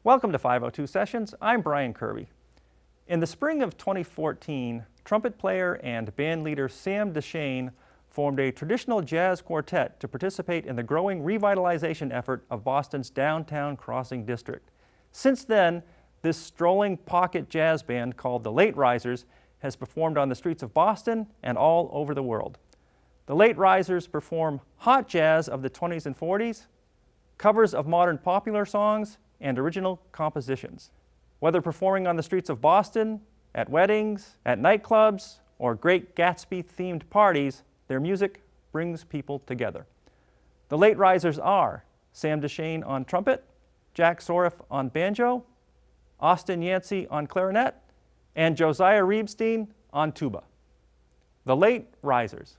Welcome to 502 Sessions. I'm Brian Kirby. In the spring of 2014, trumpet player and band leader Sam Dechenne formed a traditional jazz quartet to participate in the growing revitalization effort of Boston's downtown Crossing District. Since then, this strolling pocket jazz band called the Late Risers has performed on the streets of Boston and all over the world. The Late Risers perform hot jazz of the 20s and 40s, covers of modern popular songs, and original compositions. Whether performing on the streets of Boston, at weddings, at nightclubs, or great Gatsby-themed parties, their music brings people together. The Late Risers are Sam Dechenne on trumpet, Jack Sorif on banjo, Austin Yancey on clarinet, and Josiah Reebstein on tuba. The Late Risers.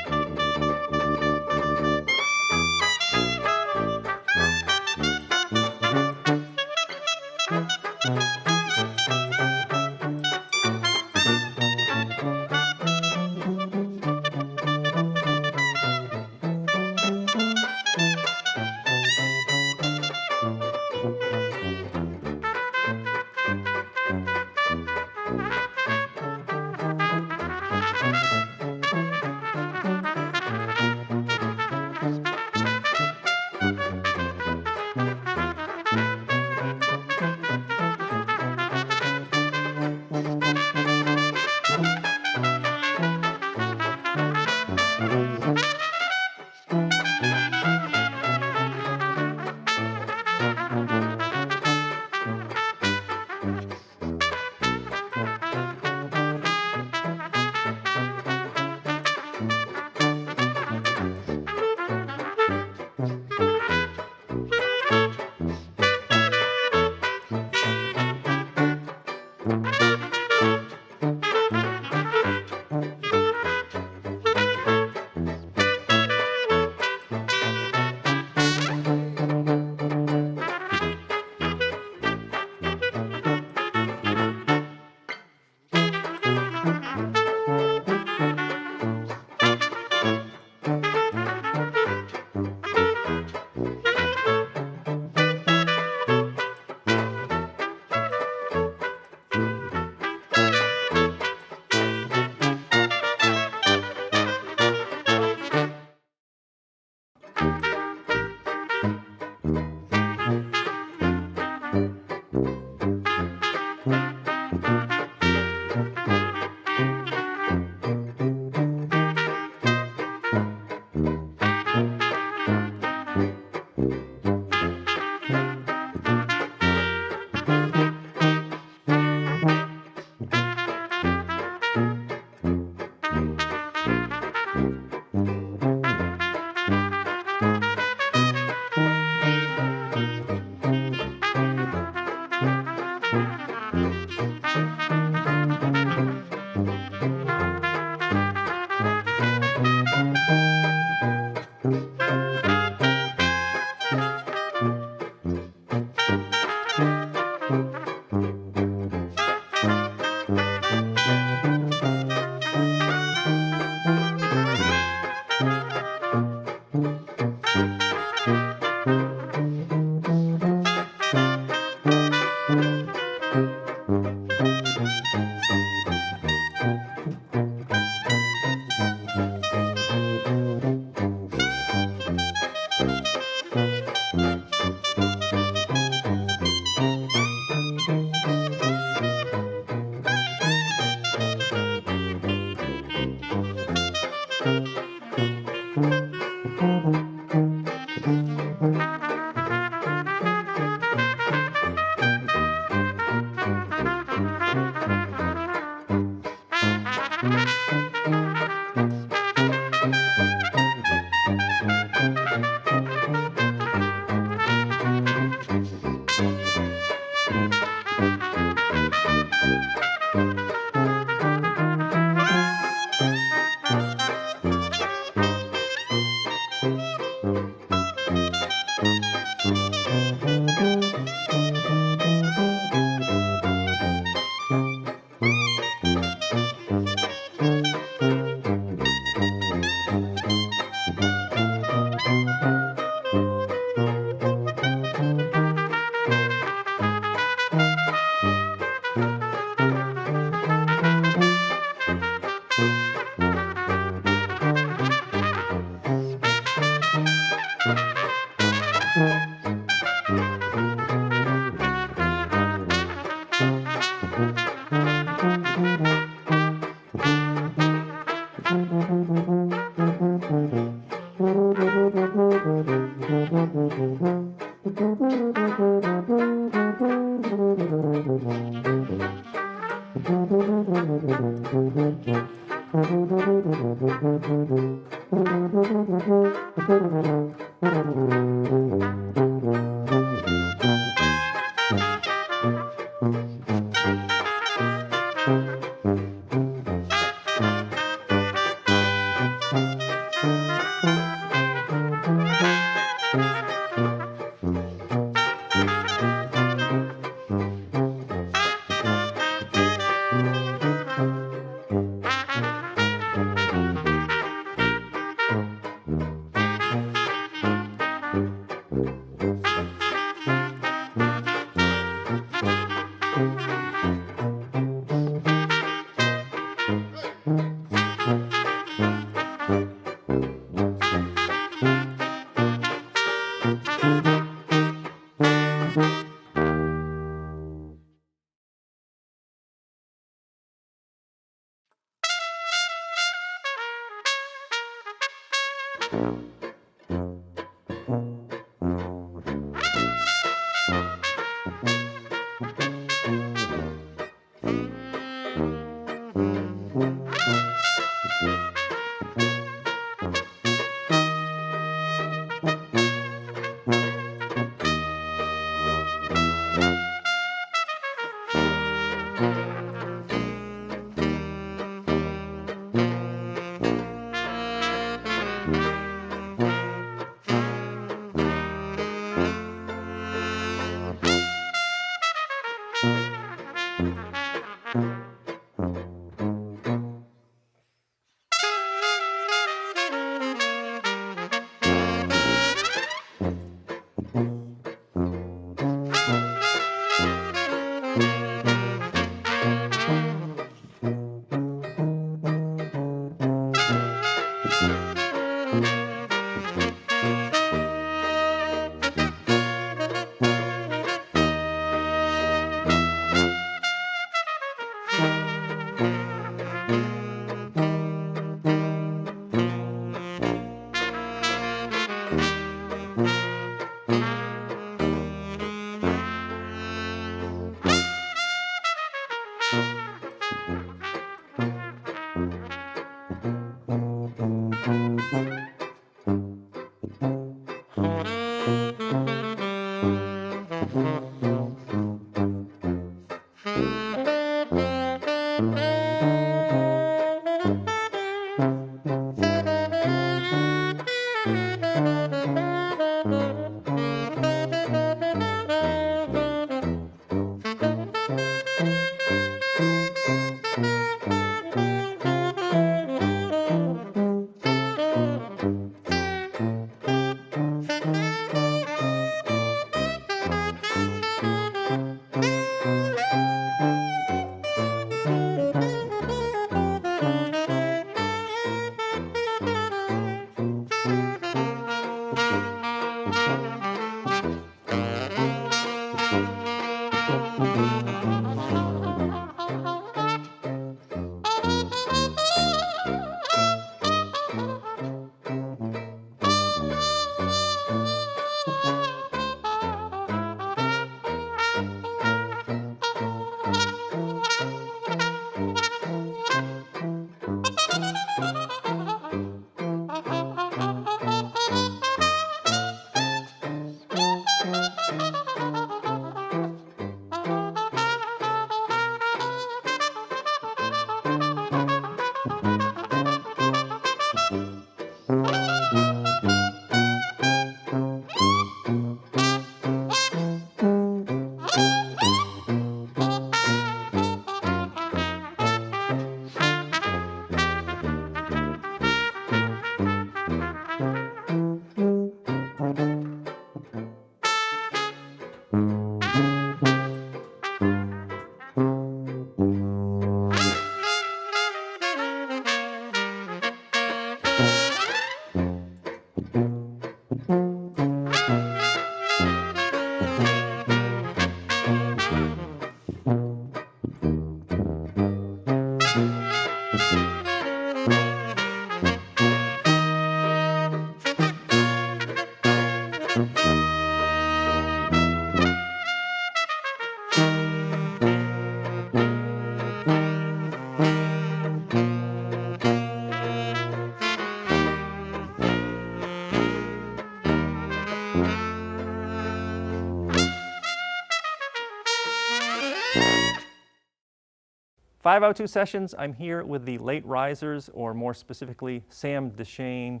502 Sessions, I'm here with the late risers, or more specifically, Sam Dechenne,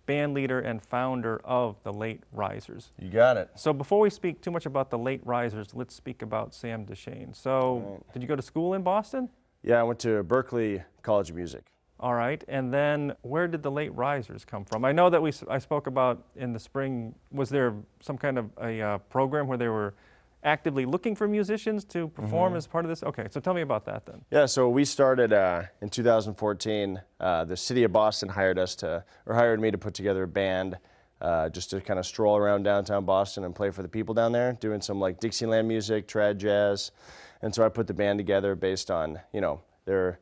band leader and founder of the Late Risers. You got it. So before we speak too much about the Late Risers, let's speak about Sam Dechenne. So did you go to school in Boston? Yeah, I went to Berklee College of Music. All right, and then where did the Late Risers come from? I know that I spoke about in the spring, was there some kind of a program where they were actively looking for musicians to perform as part of this? Okay, so tell me about that then. Yeah, so we started in 2014. The city of Boston hired me to put together a band just to kind of stroll around downtown Boston and play for the people down there, doing some like Dixieland music, trad jazz. And so I put the band together based on, their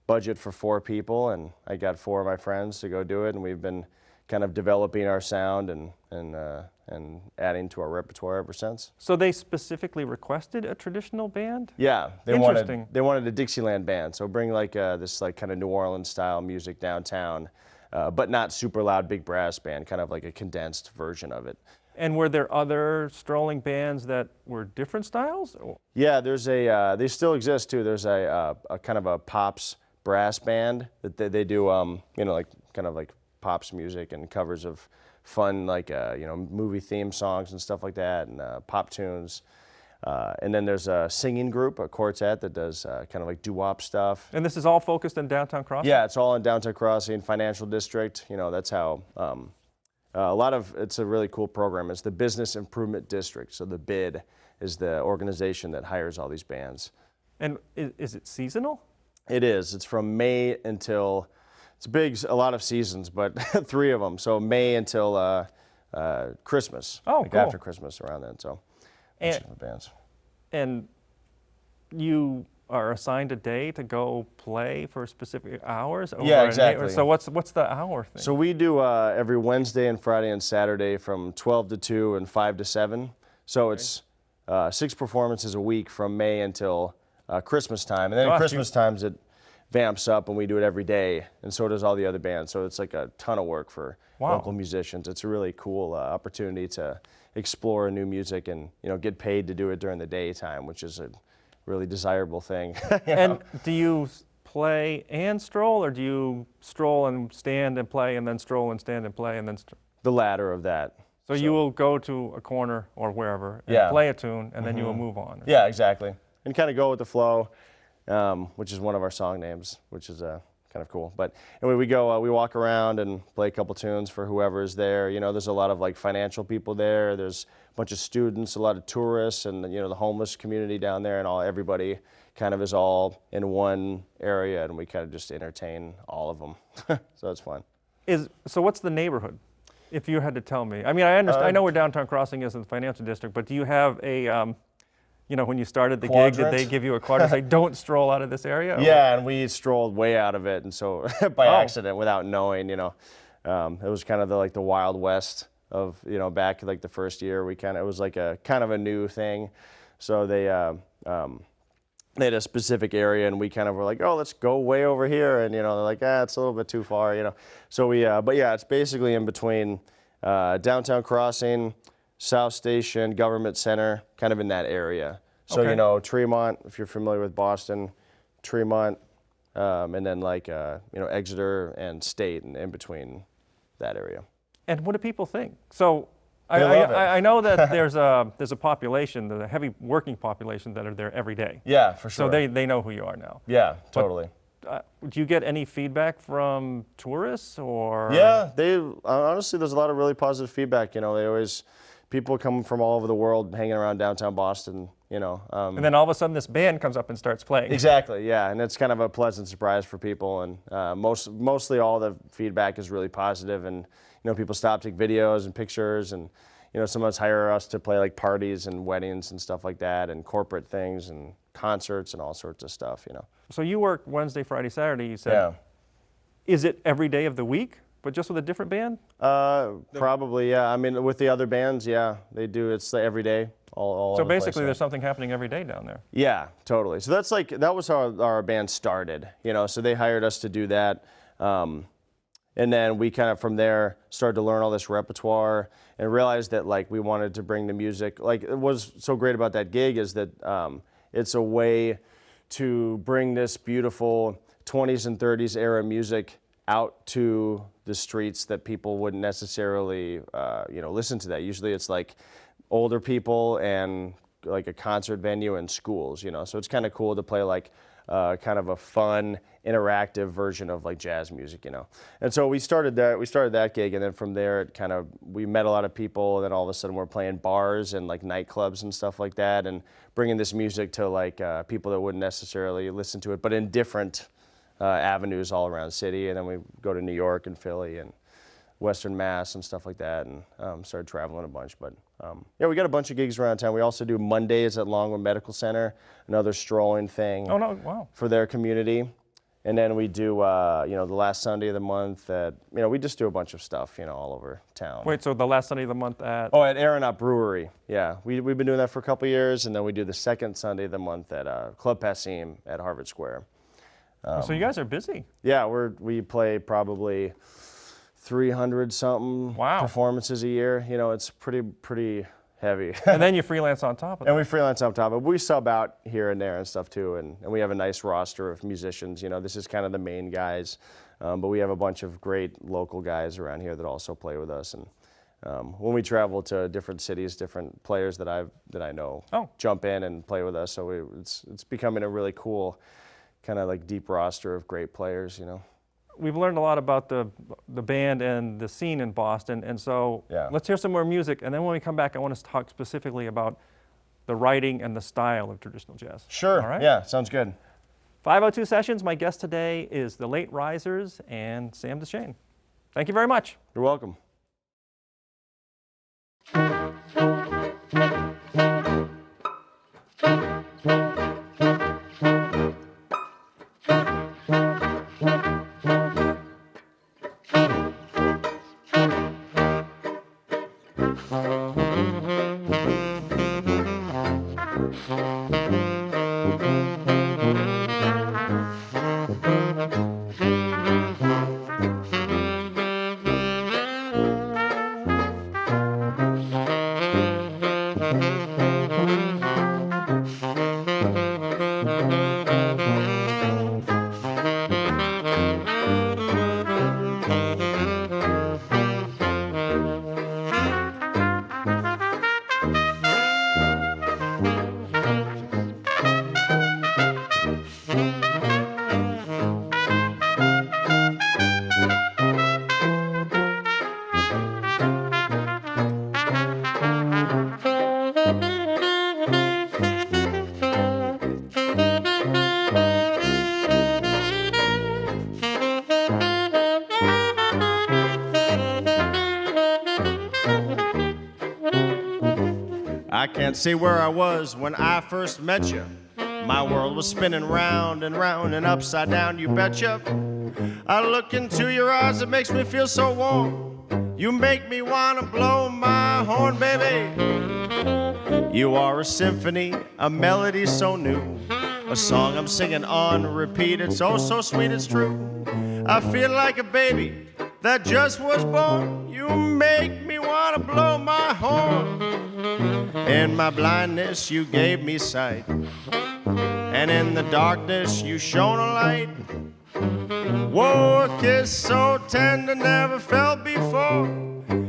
budget for 4 people, and I got 4 of my friends to go do it, and we've been kind of developing our sound and adding to our repertoire ever since. So they specifically requested a traditional band? Yeah, they Interesting. wanted a Dixieland band, so bring like this like kind of New Orleans style music downtown, but not super loud big brass band, kind of like a condensed version of it. And were there other strolling bands that were different styles? Yeah, there's they still exist too. There's a kind of a pops brass band that they do, like kind of like pops music and covers of fun like movie theme songs and stuff like that, and pop tunes. And then there's a singing group, a quartet that does kind of like doo-wop stuff. And this is all focused in Downtown Crossing? Yeah, it's all in Downtown Crossing, Financial District. That's how it's a really cool program. It's the Business Improvement District. So the BID is the organization that hires all these bands. And is it seasonal? It is. It's from May until, a lot of seasons, but 3 of them. So May until Christmas. Oh, like cool. After Christmas, around then. So, bands. And you are assigned a day to go play for specific hours? Yeah, exactly. So what's the hour thing? So we do every Wednesday and Friday and Saturday from 12 to 2 and 5 to 7. So it's 6 performances a week from May until Christmas time. And then at Christmas times it vamps up and we do it every day, and so does all the other bands. So it's like a ton of work for local musicians. It's a really cool opportunity to explore new music and get paid to do it during the daytime, which is a really desirable thing. And do you play and stroll, or do you stroll and stand and play and then stroll and stand and play and then The latter of that. So you will go to a corner or wherever and play a tune, and then you will move on. Yeah, exactly. And kind of go with the flow, which is one of our song names, which is kind of cool. But anyway, we walk around and play a couple tunes for whoever is there. There's a lot of like financial people there. There's a bunch of students, a lot of tourists, and the homeless community down there, and everybody kind of is all in one area, and we kind of just entertain all of them. So it's fun. So what's the neighborhood? If you had to tell me, I mean, I understand. I know where Downtown Crossing is in the financial district, but do you have a when you started the quadrant? gig, did they give you a quadrant say, don't stroll out of this area? Yeah, and we strolled way out of it, and so by accident, without knowing, it was kind of the Wild West of, back like the first year, it was like a kind of a new thing. So they had a specific area, and we kind of were like, oh, let's go way over here, and they're like, it's a little bit too far, So we, but yeah, it's basically in between Downtown Crossing, South Station, Government Center, kind of in that area. So, Tremont, if you're familiar with Boston, Tremont, and then like, Exeter and State, and in between that area. And what do people think? So I know that there's a population, a heavy working population that are there every day. Yeah, for sure. So they know who you are now. Yeah, totally. Do you get any feedback from tourists or? Yeah, honestly, there's a lot of really positive feedback. People come from all over the world hanging around downtown Boston, and then all of a sudden this band comes up and starts playing. Exactly, yeah, and it's kind of a pleasant surprise for people, and mostly all the feedback is really positive, and people stop, take videos and pictures, and sometimes hire us to play like parties and weddings and stuff like that, and corporate things and concerts and all sorts of stuff, So you work Wednesday, Friday, Saturday, you said. Yeah. Is it every day of the week, but just with a different band? Probably, yeah. I mean, with the other bands, yeah, they do. It's every day, all So over the place, basically, there's something happening every day down there. Yeah, totally. So that was how our band started, So they hired us to do that, and then we kind of from there started to learn all this repertoire and realized that like we wanted to bring the music. Like, it was so great about that gig is that it's a way to bring this beautiful 20s and 30s era music out to the streets that people wouldn't necessarily, listen to that. Usually it's like older people and like a concert venue and schools, So it's kind of cool to play like kind of a fun, interactive version of like jazz music, And so we started that gig, and then from there we met a lot of people, and then all of a sudden we're playing bars and like nightclubs and stuff like that, and bringing this music to like people that wouldn't necessarily listen to it, but in different avenues all around the city. And then we go to New York and Philly and Western Mass and stuff like that, and started traveling a bunch. But we got a bunch of gigs around town. We also do Mondays at Longwood Medical Center, another strolling thing. Oh, no, wow. For their community. And then we do, the last Sunday of the month at, we just do a bunch of stuff, all over town. Wait, so the last Sunday of the month at? Oh, at Aeronaut Brewery. Yeah, we've been doing that for a couple of years, and then we do the second Sunday of the month at Club Passim at Harvard Square. So you guys are busy. Yeah, we play probably 300 something performances a year. It's pretty heavy. And then you freelance on top of it. And we freelance on top of it. We sub out here and there and stuff too, and we have a nice roster of musicians. This is kind of the main guys, but we have a bunch of great local guys around here that also play with us. And when we travel to different cities, different players that I know jump in and play with us. So it's becoming a really cool kind of like deep roster of great players. We've learned a lot about the band and the scene in Boston, and so let's hear some more music, and then when we come back, I want us to talk specifically about the writing and the style of traditional jazz. Sure. All right? Yeah, sounds good. 502 Sessions, my guest today is the Late Risers and Sam Dechenne. Thank you very much. You're welcome. I can't say where I was when I first met you. My world was spinning round and round and upside down, you betcha. I look into your eyes, it makes me feel so warm. You make me wanna blow my horn, baby. You are a symphony, a melody so new, a song I'm singing on repeat. It's oh so sweet, it's true. I feel like a baby that just was born. You make me wanna blow my horn. In my blindness you gave me sight, and in the darkness you shone a light. Whoa, a kiss so tender never felt before.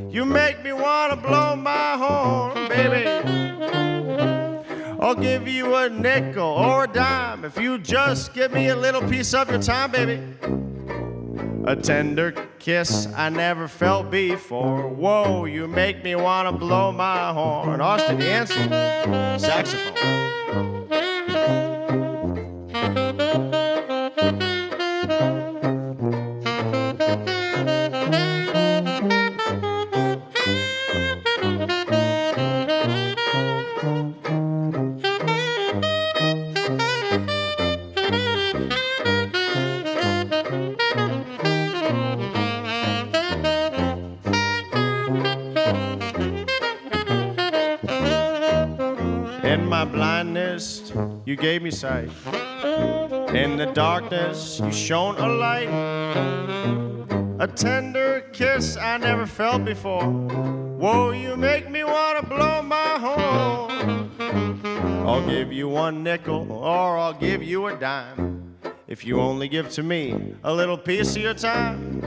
You make me wanna blow my horn, baby. I'll give you a nickel or a dime if you just give me a little piece of your time, baby. A tender kiss I never felt before. Whoa, you make me wanna blow my horn. Austin Yancey, saxophone. In my blindness, you gave me sight. In the darkness, you shone a light. A tender kiss I never felt before. Whoa, you make me wanna blow my horn. I'll give you one nickel or I'll give you a dime if you only give to me a little piece of your time.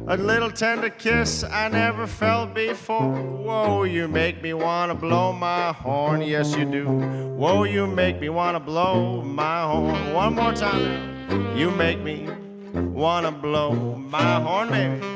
A little tender kiss I never felt before. Whoa, you make me wanna blow my horn, yes you do. Whoa, you make me wanna blow my horn. One more time now. You make me wanna blow my horn, baby.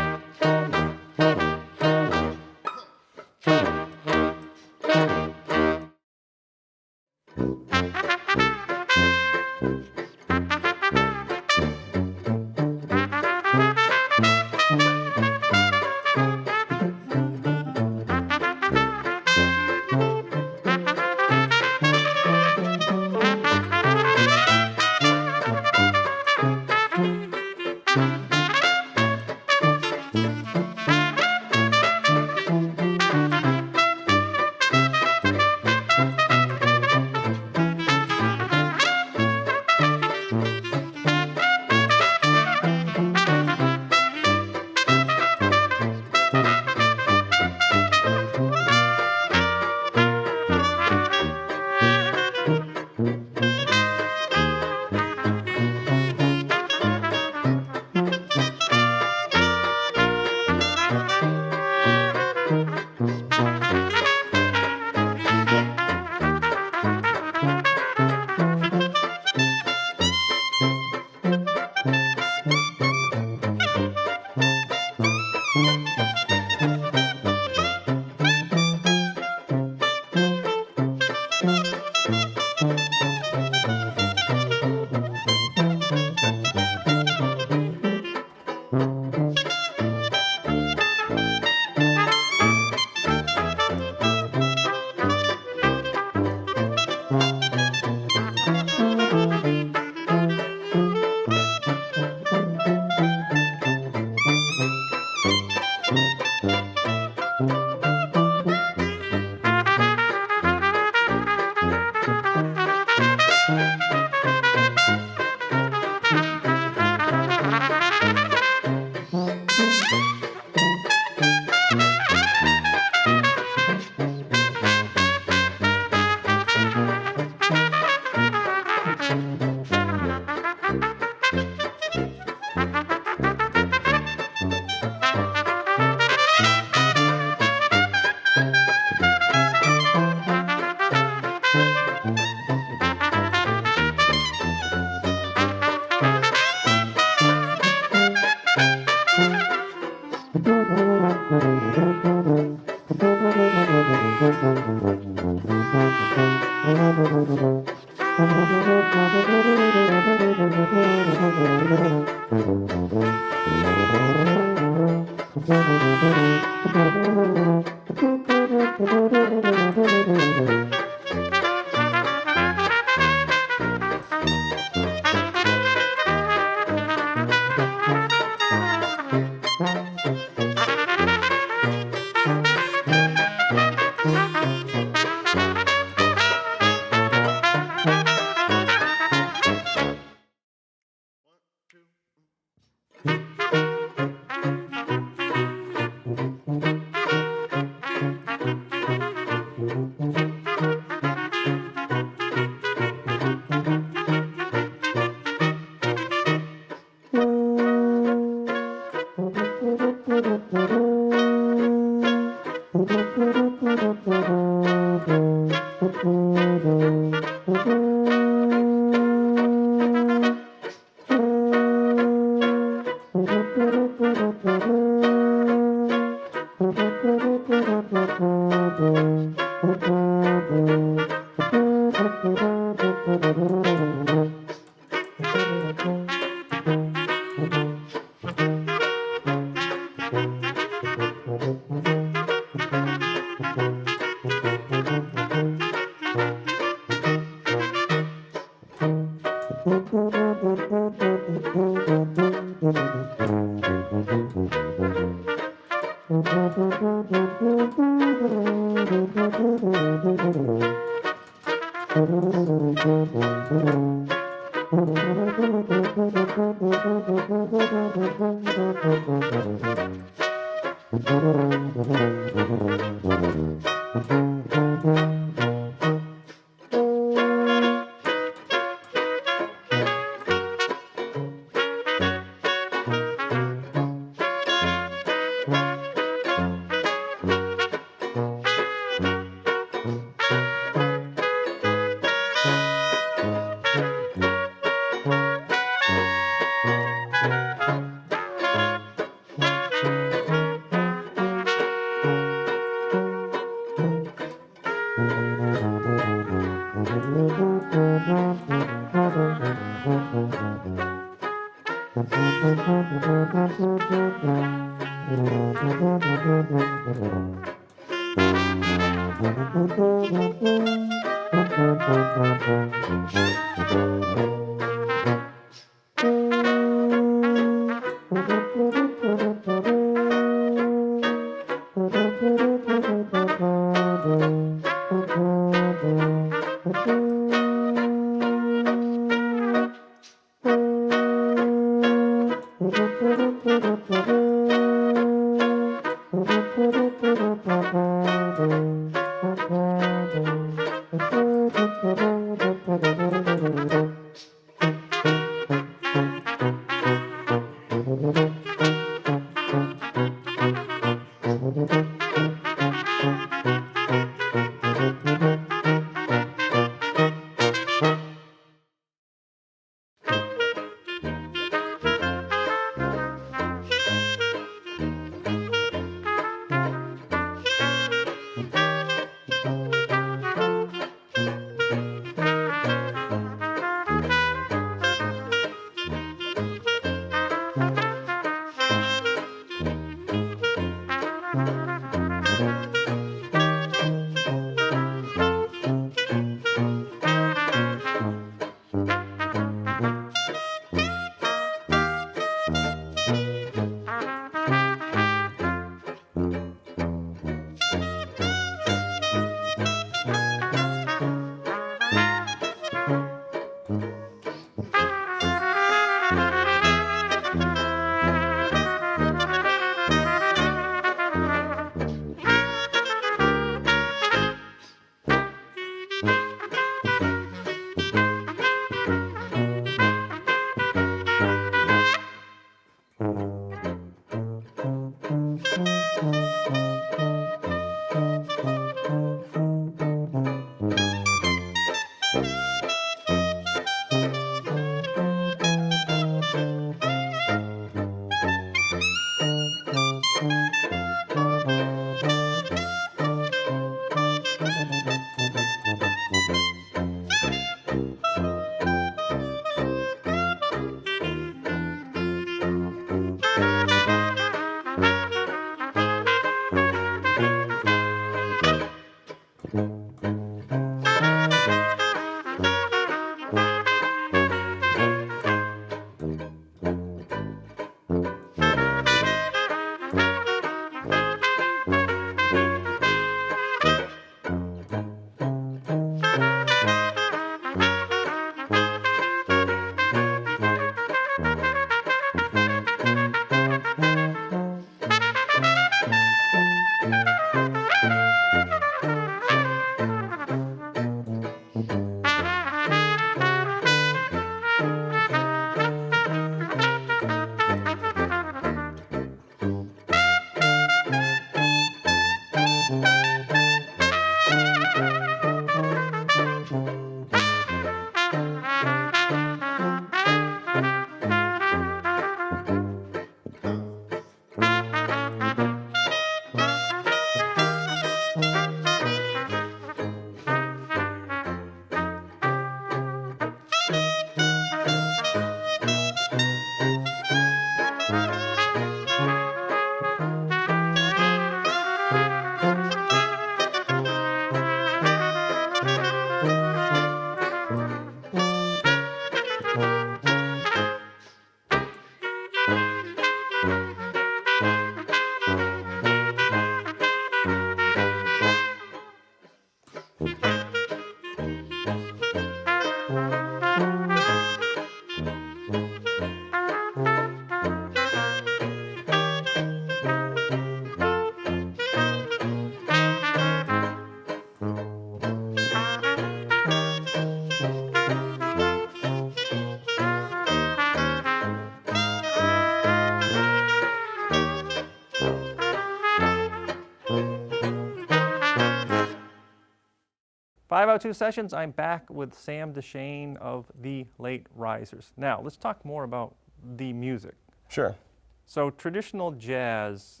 502 Sessions, I'm back with Sam Dechenne of the Late Risers. Now, let's talk more about the music. Sure. So traditional jazz,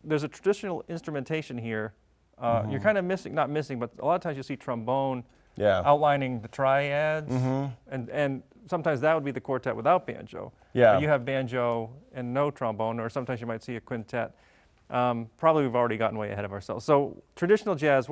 there's a traditional instrumentation here. You're kind of missing, not missing, but a lot of times you see trombone outlining the triads, and sometimes that would be the quartet without banjo. Yeah. But you have banjo and no trombone, or sometimes you might see a quintet. Probably we've already gotten way ahead of ourselves. So traditional jazz,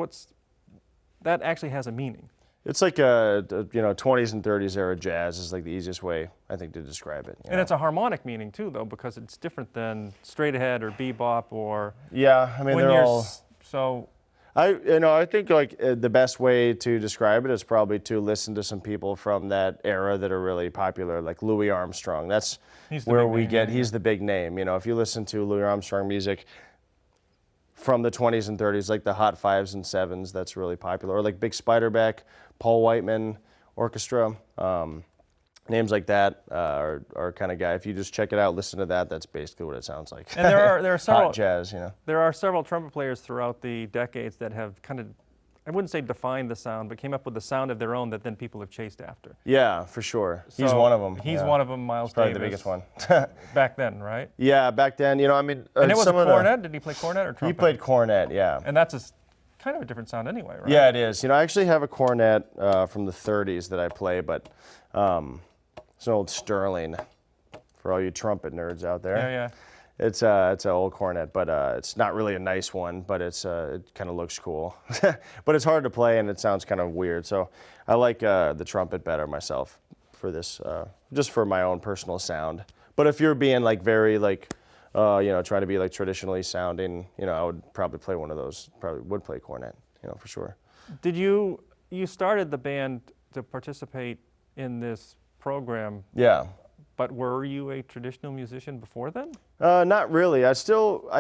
that actually has a meaning. It's like a 20s and 30s era jazz is like the easiest way I think to describe it. And it's a harmonic meaning too, though, because it's different than straight ahead or bebop or. Yeah, I mean when they're you're all. So. I think like the best way to describe it is probably to listen to some people from that era that are really popular, like Louis Armstrong. That's where we get. He's the big name. If you listen to Louis Armstrong music from the 20s and 30s, like the Hot Fives and Sevens, that's really popular. Or like Big Spiderback, Paul Whiteman Orchestra, names like that are kind of guy. If you just check it out, listen to that, that's basically what it sounds like. And there are several hot jazz, There are several trumpet players throughout the decades that have kind of, I wouldn't say defined the sound, but came up with a sound of their own that then people have chased after. Yeah, for sure. He's So one of them. He's one of them. Miles Probably Davis. the biggest one. Back then, right? Yeah, back then, I mean. And it was a cornet. Did he play cornet or trumpet? He played cornet, yeah. And that's kind of a different sound anyway, right? Yeah, it is. I actually have a cornet from the 30s that I play, but it's an old Sterling for all you trumpet nerds out there. Yeah. It's an old cornet, but it's not really a nice one, but it kind of looks cool. But it's hard to play and it sounds kind of weird. So I like the trumpet better myself for this, just for my own personal sound. But if you're being like very like, trying to be like traditionally sounding, I would probably play one of those. Probably would play cornet, for sure. Did you started the band to participate in this program? Yeah. But were you a traditional musician before then? Not really. I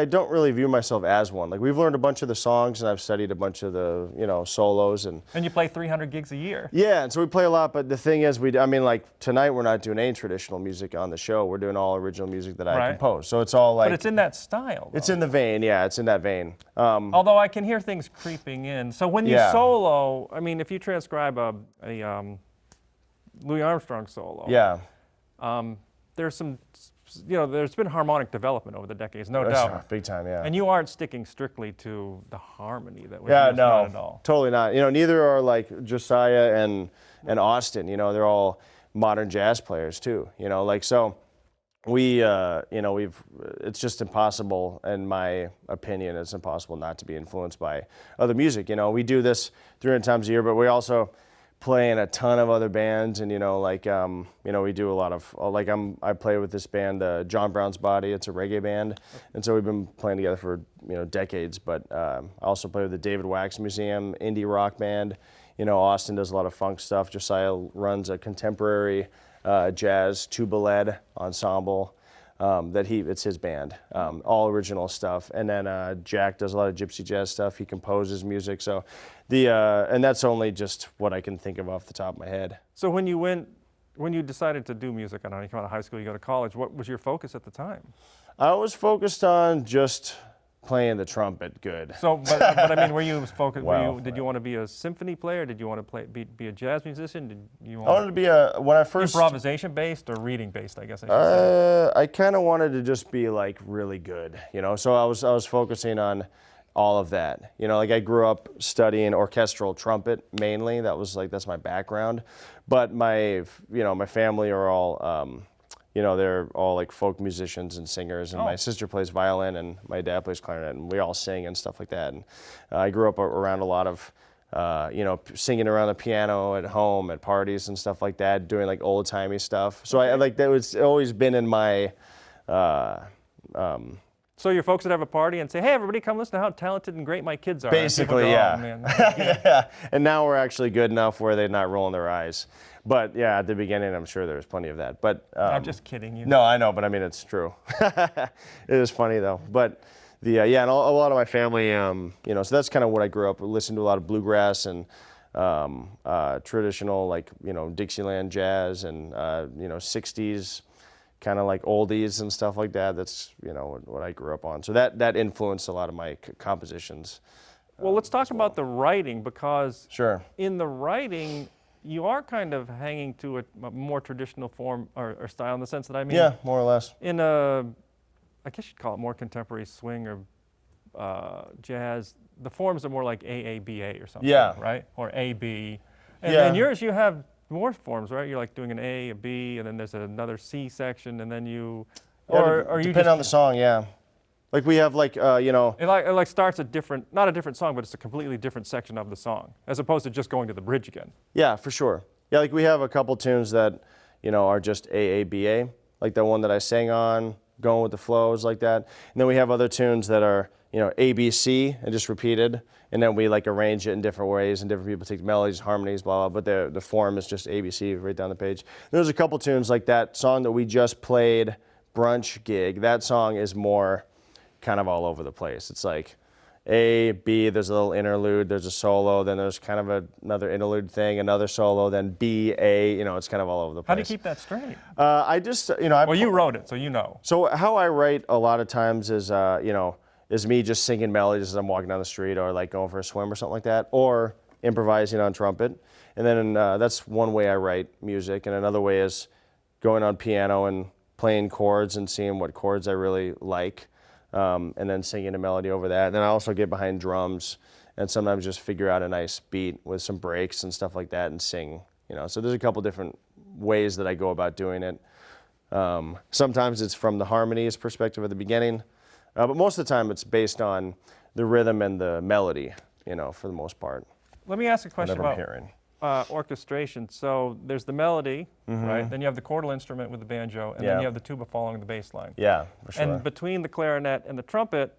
don't really view myself as one. Like we've learned a bunch of the songs and I've studied a bunch of the, solos and you play 300 gigs a year. Yeah, and so we play a lot, but the thing is like tonight we're not doing any traditional music on the show. We're doing all original music that I compose. So it's all like. But it's in that style, though. It's in the vein, yeah, it's in that vein. Although I can hear things creeping in. So when you solo, I mean, if you transcribe a Louis Armstrong solo. Yeah. There's some, there's been harmonic development over the decades, no doubt. Sure, big time, yeah. And you aren't sticking strictly to the harmony that was used, not at all. Totally not. Neither are like Josiah and Austin. They're all modern jazz players too. So we, it's just impossible, in my opinion, it's impossible not to be influenced by other music. We do this 300 times a year, but we also play in a ton of other bands, and we do a lot of I play with this band, John Brown's Body. It's a reggae band, and so we've been playing together for decades. But I also play with the David Wax Museum indie rock band. Austin does a lot of funk stuff. Josiah runs a contemporary jazz tuba lead ensemble. It's his band, all original stuff. And then Jack does a lot of gypsy jazz stuff. He composes music. So and that's only just what I can think of off the top of my head. So when you decided to do music, I don't know, you come out of high school, you go to college, what was your focus at the time? I was focused on just playing the trumpet good. So, but I mean, were you focused? Wow. Did you want to be a symphony player? Did you want to be a jazz musician? Did you want I wanted to be when I first improvisation based or reading based? I guess I should say. I kind of wanted to just be like really good, So I was focusing on all of that. Like I grew up studying orchestral trumpet mainly. That's my background. But my family are all. They're all like folk musicians and singers, and my sister plays violin, and my dad plays clarinet, and we all sing and stuff like that. And I grew up around a lot of, singing around the piano at home, at parties and stuff like that, doing like old timey stuff. So I like that was always been in my. So your folks would have a party and say, "Hey, everybody, come listen to how talented and great my kids are." Basically, go, yeah. "Oh, man." Yeah. And now we're actually good enough where they're not rolling their eyes. But yeah, at the beginning, I'm sure there was plenty of that. But I'm just kidding you. No, I know, but I mean it's true. It is funny though. But and a lot of my family, so that's kind of what I grew up. Listened to a lot of bluegrass and traditional, Dixieland jazz and 60s. Kind of like oldies and stuff like that. That's what I grew up on. So that influenced a lot of my compositions. Well, let's talk about the writing, because Sure. in the writing, you are kind of hanging to a more traditional form or style, in the sense that, I mean, Yeah, more or less. in a, I guess you'd call it more contemporary swing or jazz, the forms are more like AABA or something, Yeah. right? Or AB. And Yeah. then yours, you have more forms, right? You're like doing an A, a B, and then there's another C section, and then you, or you depending on the song, yeah. Like we have like, you know. It like starts a different, not a different song, but it's a completely different section of the song, as opposed to just going to the bridge again. Yeah, for sure. Yeah, like we have a couple tunes that, you know, are just AABA, like the one that I sang on, Going with the Flows, like that. And then we have other tunes that are, you know, ABC and just repeated, and then we like arrange it in different ways, and different people take melodies, harmonies, blah, blah, but the form is just ABC right down the page. There's a couple tunes like that song that we just played, Brunch Gig. That song is more kind of all over the place. It's like A, B, there's a little interlude, there's a solo, then there's kind of another interlude thing, another solo, then B, A, you know, it's kind of all over the place. How do you keep that straight? I just, you know. Well, you wrote it, so you know. So how I write a lot of times is, you know, is me just singing melodies as I'm walking down the street, or like going for a swim or something like that, or improvising on trumpet. And then that's one way I write music, and another way is going on piano and playing chords and seeing what chords I really like. And then singing a melody over that. And then I also get behind drums and sometimes just figure out a nice beat with some breaks and stuff like that and sing, you know. So there's a couple different ways that I go about doing it. Sometimes it's from the harmonies perspective at the beginning, but most of the time it's based on the rhythm and the melody, you know, for the most part. Let me ask a question Whatever I'm about hearing. Orchestration. So there's the melody, right? Then you have the chordal instrument with the banjo, and then Yeah. you have the tuba following the bass line. Yeah, for sure. And between the clarinet and the trumpet,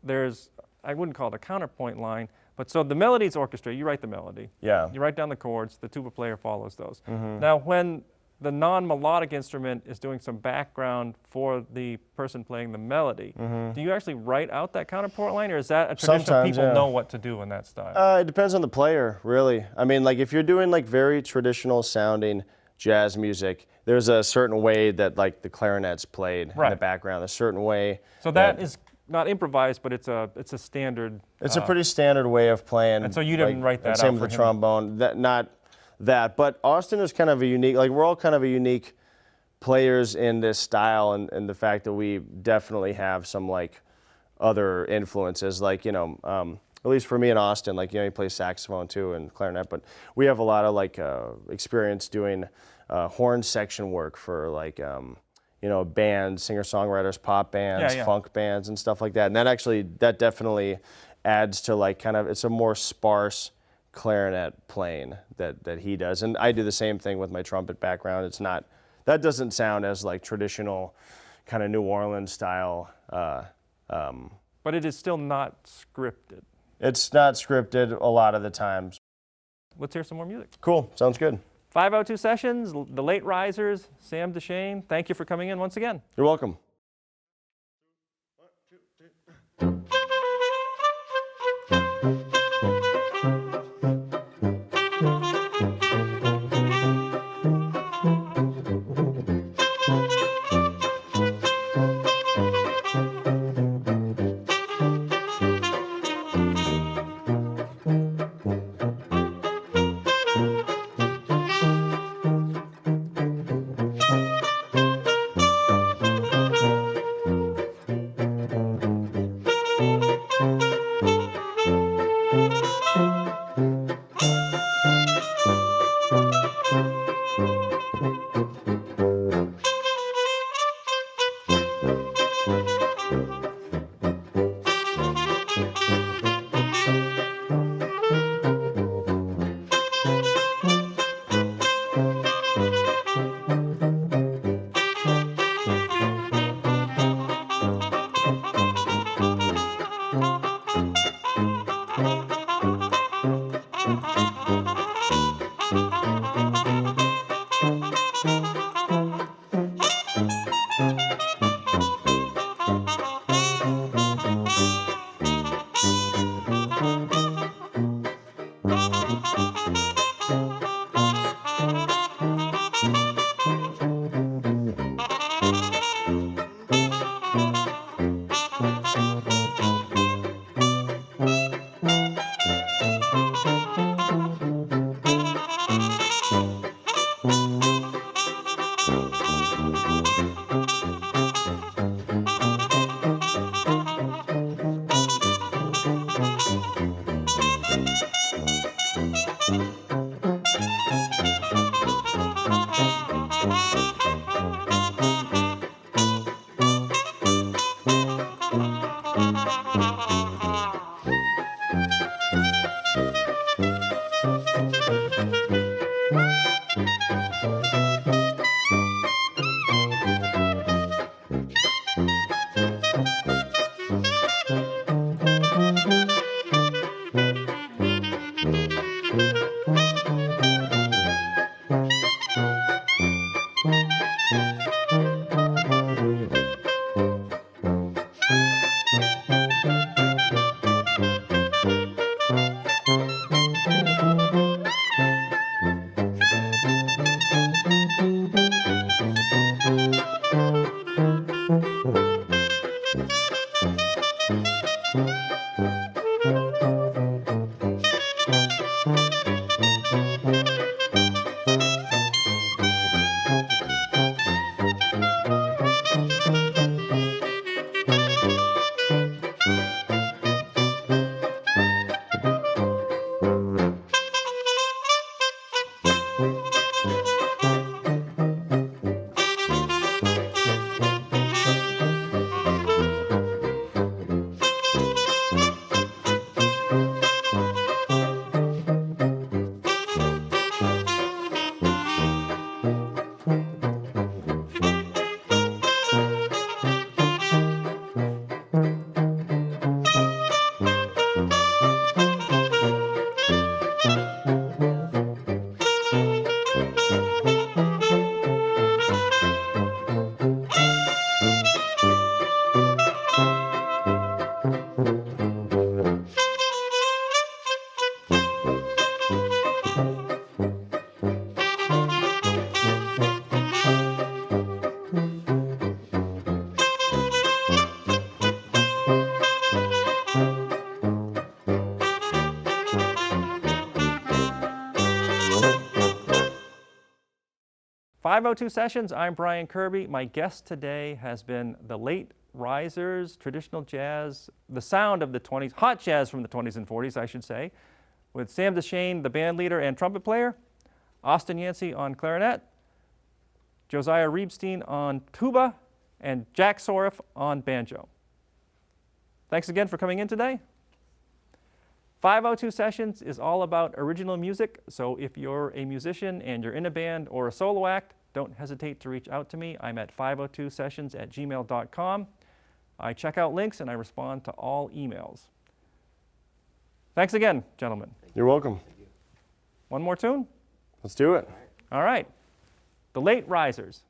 there's, I wouldn't call it a counterpoint line, but so the melody's orchestrated. You write the melody. Yeah. You write down the chords. The tuba player follows those. Now, when the non-melodic instrument is doing some background for the person playing the melody, do you actually write out that counterpoint line, or is that a tradition Sometimes, people yeah. know what to do in that style? It depends on the player, really. I mean, like if you're doing like very traditional sounding jazz music, there's a certain way that like the clarinet's played in the Right. background, a certain way. So that is not improvised, but it's a standard. It's a pretty standard way of playing. And so you didn't write that and same out with for the him? trombone. Not that, but Austin is kind of a unique. Like we're all kind of a unique players in this style, and the fact that we definitely have some like other influences. Like, you know, at least for me in Austin, like, you know, he plays saxophone too and clarinet, but we have a lot of like experience doing horn section work for like you know, bands, singer-songwriters, pop bands, Yeah, yeah. funk bands, and stuff like that. And that definitely adds to like kind of, it's a more sparse clarinet playing that he does. And I do the same thing with my trumpet background. It's not, that doesn't sound as like traditional kind of New Orleans style. But it is still not scripted. It's not scripted a lot of the times. Let's hear some more music. Cool, sounds good. 502 Sessions, the late risers, Sam Dechenne, thank you for coming in once again. You're welcome. 502 Sessions, I'm Brian Kirby. My guest today has been the late risers, traditional jazz, the sound of the 20s, hot jazz from the 20s and 40s, I should say, with Sam Dechenne, the band leader and trumpet player, Austin Yancey on clarinet, Josiah Reebstein on tuba, and Jack Soriff on banjo. Thanks again for coming in today. 502 Sessions is all about original music, so if you're a musician and you're in a band or a solo act, don't hesitate to reach out to me. I'm at 502sessions@gmail.com. I check out links and I respond to all emails. Thanks again, gentlemen. You're welcome. One more tune? Let's do it. All right. The Late Risers.